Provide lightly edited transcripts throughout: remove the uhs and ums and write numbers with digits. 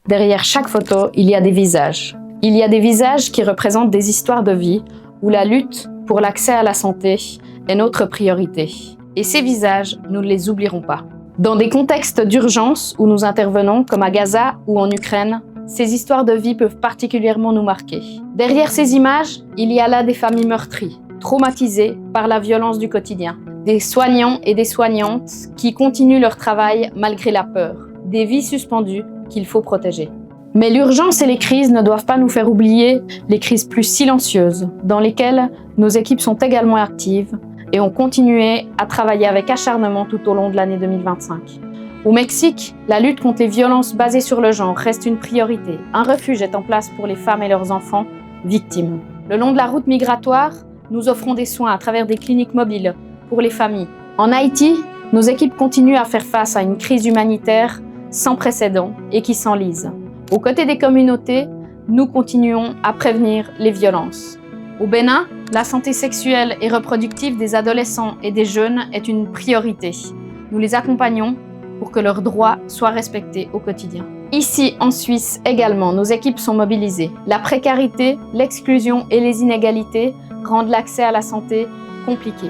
Derrière chaque photo, il y a des visages. Il y a des visages qui représentent des histoires de vie où la lutte pour l'accès à la santé est notre priorité. Et ces visages, nous ne les oublierons pas. Dans des contextes d'urgence où nous intervenons, comme à Gaza ou en Ukraine, ces histoires de vie peuvent particulièrement nous marquer. Derrière ces images, il y a là des familles meurtries, traumatisées par la violence du quotidien. Des soignants et des soignantes qui continuent leur travail malgré la peur. Des vies suspendues qu'il faut protéger. Mais l'urgence et les crises ne doivent pas nous faire oublier les crises plus silencieuses, dans lesquelles nos équipes sont également actives et ont continué à travailler avec acharnement tout au long de l'année 2025. Au Mexique, la lutte contre les violences basées sur le genre reste une priorité. Un refuge est en place pour les femmes et leurs enfants victimes. Le long de la route migratoire, nous offrons des soins à travers des cliniques mobiles pour les familles. En Haïti, nos équipes continuent à faire face à une crise humanitaire sans précédent et qui s'enlise. Aux côtés des communautés, nous continuons à prévenir les violences. Au Bénin, la santé sexuelle et reproductive des adolescents et des jeunes est une priorité. Nous les accompagnons pour que leurs droits soient respectés au quotidien. Ici, en Suisse également, nos équipes sont mobilisées. La précarité, l'exclusion et les inégalités rendent l'accès à la santé compliqué.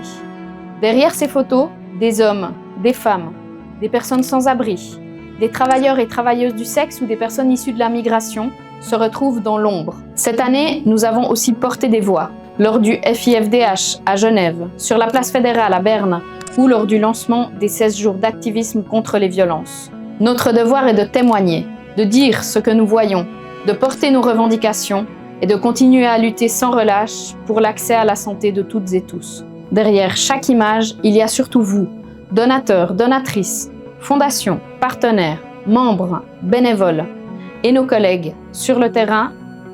Derrière ces photos, des hommes, des femmes, des personnes sans abri, des travailleurs et travailleuses du sexe ou des personnes issues de la migration se retrouvent dans l'ombre. Cette année, nous avons aussi porté des voix lors du FIFDH à Genève, sur la place fédérale à Berne ou lors du lancement des 16 jours d'activisme contre les violences. Notre devoir est de témoigner, de dire ce que nous voyons, de porter nos revendications et de continuer à lutter sans relâche pour l'accès à la santé de toutes et tous. Derrière chaque image, il y a surtout vous, donateurs, donatrices, fondations, partenaires, membres, bénévoles et nos collègues sur le terrain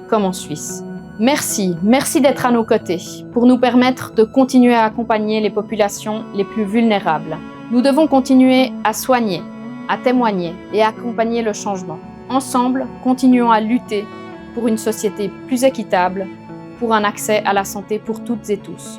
comme en Suisse. Merci d'être à nos côtés pour nous permettre de continuer à accompagner les populations les plus vulnérables. Nous devons continuer à soigner, à témoigner et à accompagner le changement. Ensemble, continuons à lutter pour une société plus équitable, pour un accès à la santé pour toutes et tous.